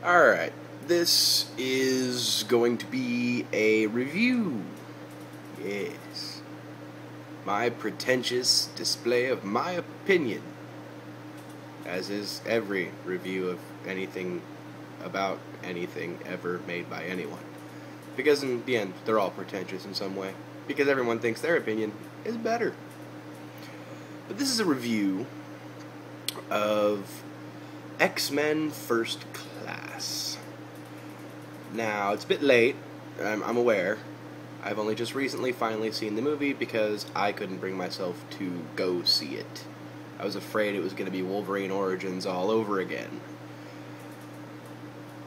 Alright, this is going to be a review. Yes. My pretentious display of my opinion. As is every review of anything about anything ever made by anyone. Because in the end, they're all pretentious in some way. Because everyone thinks their opinion is better. But this is a review of X-Men First Class. Now, it's a bit late, I'm aware. I've only just recently finally seen the movie because I couldn't bring myself to go see it. I was afraid it was going to be Wolverine Origins all over again.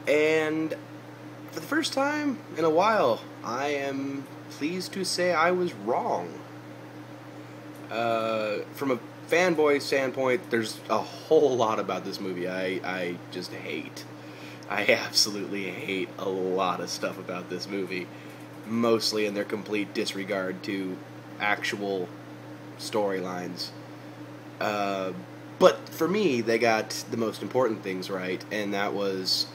And for the first time in a while, I am pleased to say I was wrong. From a fanboy standpoint, there's a whole lot about this movie I just hate. I absolutely hate a lot of stuff about this movie, mostly in their complete disregard to actual storylines. But for me, they got the most important things right, and that was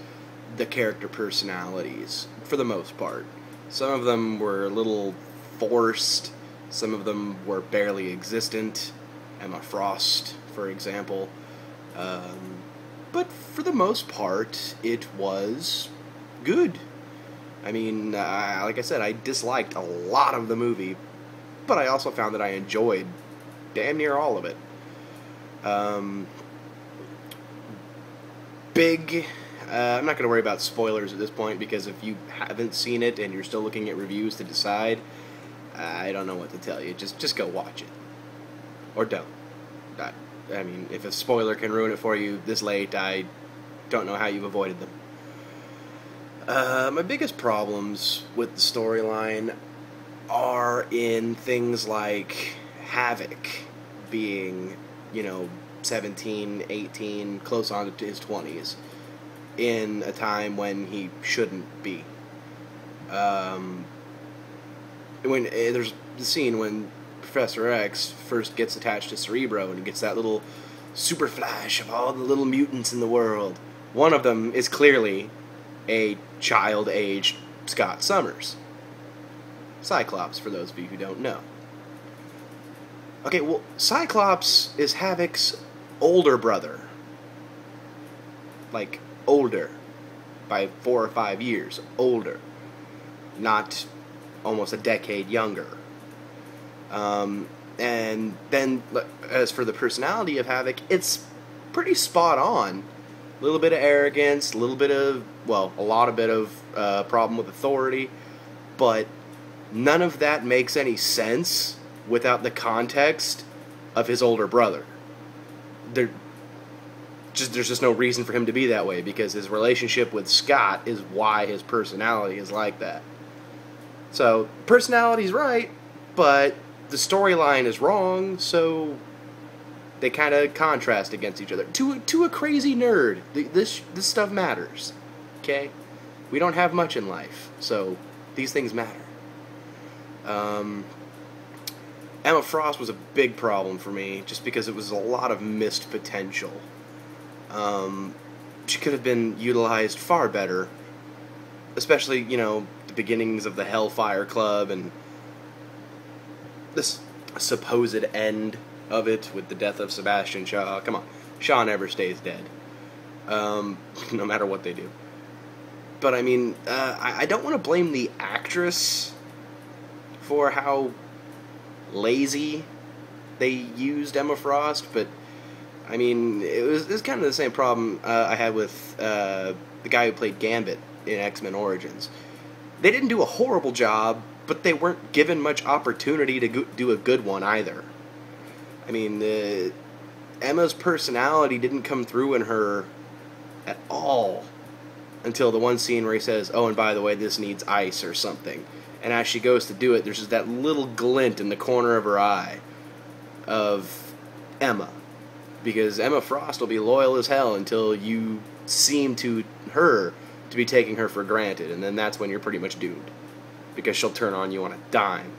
the character personalities, for the most part. Some of them were a little forced, some of them were barely existent. Emma Frost, for example. But for the most part, it was good. I mean, like I said, I disliked a lot of the movie, but I also found that I enjoyed damn near all of it. I'm not going to worry about spoilers at this point, because if you haven't seen it and you're still looking at reviews to decide, I don't know what to tell you. Just go watch it. Or don't. I mean, if a spoiler can ruin it for you this late, I don't know how you've avoided them. My biggest problems with the storyline are in things like Havoc being, 17, 18, close on to his 20s, in a time when he shouldn't be. When there's the scene when Professor X first gets attached to Cerebro and gets that little super flash of all the little mutants in the world. One of them is clearly a child-aged Scott Summers. Cyclops, for those of you who don't know. Okay, well, Cyclops is Havoc's older brother. Like, older. By 4 or 5 years. Older. Not almost a decade younger. And then, as for the personality of Havoc, it's pretty spot on. A little bit of arrogance, a lot of problem with authority, but none of that makes any sense without the context of his older brother. There's just no reason for him to be that way, because his relationship with Scott is why his personality is like that. So, personality's right, but the storyline is wrong, so they kind of contrast against each other. To a crazy nerd, this stuff matters, okay? We don't have much in life, so these things matter. Emma Frost was a big problem for me, just because it was a lot of missed potential. She could have been utilized far better, especially, the beginnings of the Hellfire Club and this supposed end of it with the death of Sebastian Shaw. Come on, Shaw never stays dead, no matter what they do. But I mean, I don't want to blame the actress for how lazy they used Emma Frost, but I mean, it was kind of the same problem I had with the guy who played Gambit in X-Men Origins. They didn't do a horrible job, but they weren't given much opportunity to do a good one either. I mean, Emma's personality didn't come through in her at all until the one scene where he says, "Oh, and by the way, this needs ice," or something. And as she goes to do it, there's just that little glint in the corner of her eye of Emma. Because Emma Frost will be loyal as hell until you seem to her to be taking her for granted, and then that's when you're pretty much doomed. Because she'll turn on you on a dime.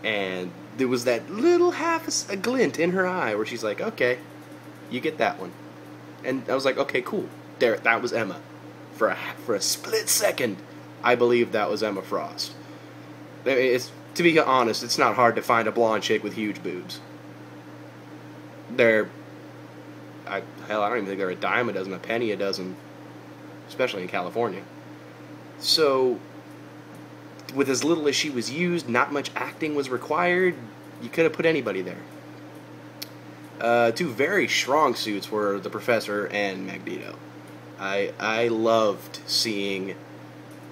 And there was that little a glint in her eye where she's like, okay, you get that one. And I was like, okay, cool. There, that was Emma. For a split second, I believed that was Emma Frost. To be honest, it's not hard to find a blonde chick with huge boobs. Hell, I don't even think they're a dime a dozen, a penny a dozen, especially in California. So, with as little as she was used, not much acting was required. You could have put anybody there. Two very strong suits were the Professor and Magneto. I loved seeing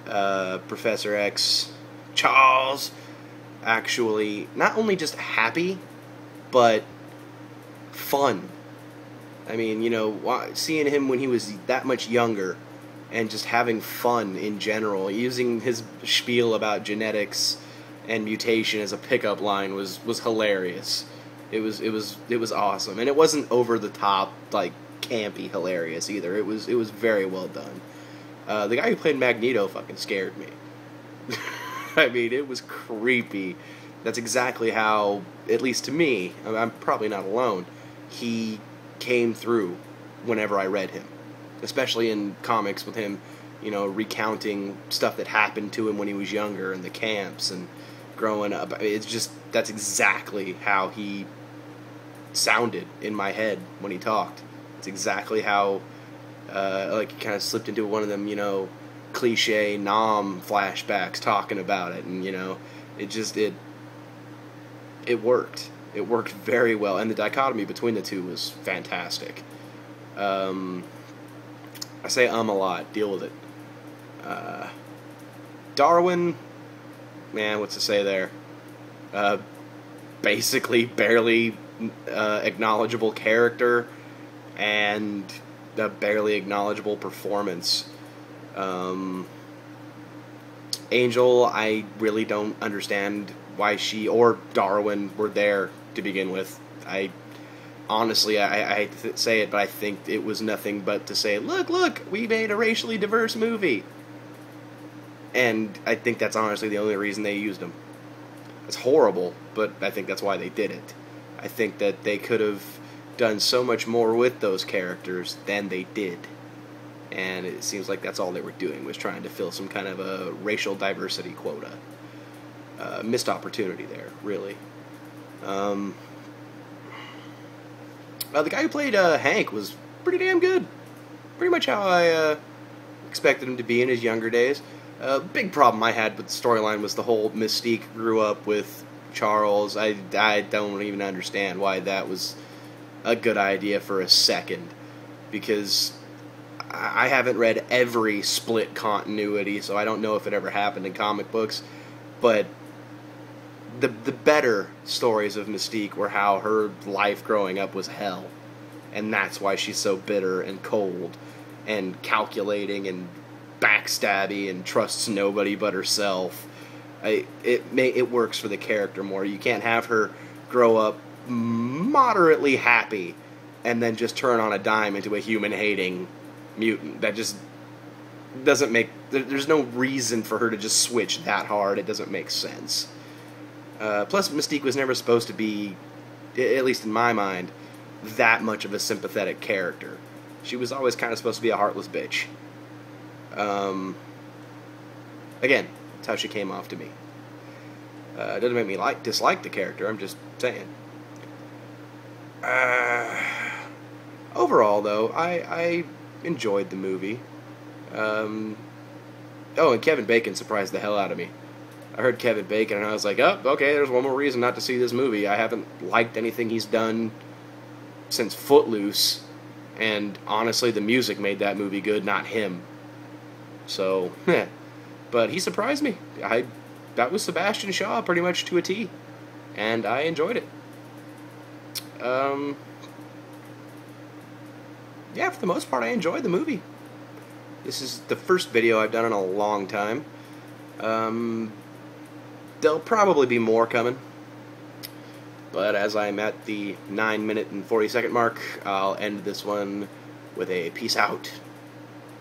Professor X, Charles, actually not only just happy, but fun. I mean, you know, seeing him when he was that much younger and just having fun in general, using his spiel about genetics and mutation as a pickup line was hilarious. It was awesome, and it wasn't over the top, like, campy hilarious either. It was very well done. The guy who played Magneto fucking scared me. I mean, it was creepy. That's exactly how, at least to me, I'm probably not alone, he came through whenever I read him. Especially in comics with him, you know, recounting stuff that happened to him when he was younger in the camps and growing up. It's just, that's exactly how he sounded in my head when he talked. It's exactly how, like, he kind of slipped into one of them, you know, cliche Nam flashbacks talking about it, and, you know, it worked. It worked very well, and the dichotomy between the two was fantastic. I say a lot. Deal with it. Darwin, man, what's to say there? Basically, barely acknowledgeable character and a barely acknowledgeable performance. Angel, I really don't understand why she or Darwin were there to begin with. Honestly, I hate to say it, but I think it was nothing but to say, look, we made a racially diverse movie. And I think that's honestly the only reason they used them. It's horrible, but I think that's why they did it. I think that they could have done so much more with those characters than they did. And it seems like that's all they were doing, was trying to fill some kind of a racial diversity quota. Missed opportunity there, really. The guy who played Hank was pretty damn good. Pretty much how I expected him to be in his younger days. Big problem I had with the storyline was the whole Mystique grew up with Charles. I don't even understand why that was a good idea for a second. Because I haven't read every split continuity, so I don't know if it ever happened in comic books. But the better stories of Mystique were how her life growing up was hell. And that's why she's so bitter and cold and calculating and backstabby and trusts nobody but herself. It works for the character more. You can't have her grow up moderately happy and then just turn on a dime into a human-hating mutant. That just doesn't make... There's no reason for her to just switch that hard. It doesn't make sense. Plus, Mystique was never supposed to be, at least in my mind, that much of a sympathetic character. She was always kind of supposed to be a heartless bitch. Again, that's how she came off to me. It doesn't make me dislike the character, I'm just saying. Overall, though, I enjoyed the movie. Oh, and Kevin Bacon surprised the hell out of me. I heard Kevin Bacon, and I was like, oh, okay, there's one more reason not to see this movie. I haven't liked anything he's done since Footloose, and honestly, the music made that movie good, not him. So, but he surprised me. That was Sebastian Shaw pretty much to a T, and I enjoyed it. Yeah, for the most part, I enjoyed the movie. This is the first video I've done in a long time. There'll probably be more coming. But as I'm at the 9 minute and 40 second mark, I'll end this one with a peace out.